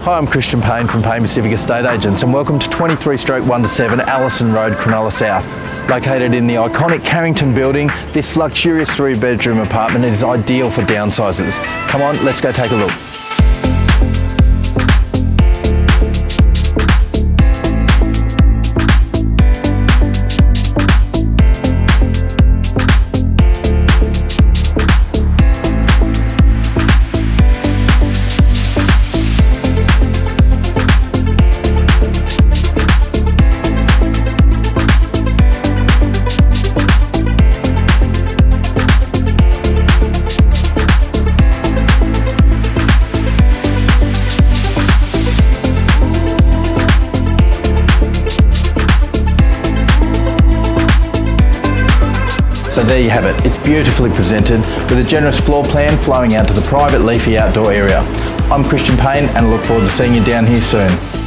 Hi, I'm Christian Payne from Payne Pacific Estate Agents and welcome to 23/1-7 Allison Road, Cronulla South. Located in the iconic Carrington building, this luxurious 3-bedroom apartment is ideal for downsizers. Come on, let's go take a look. So there you have it. It's beautifully presented with a generous floor plan flowing out to the private leafy outdoor area. I'm Christian Payne and look forward to seeing you down here soon.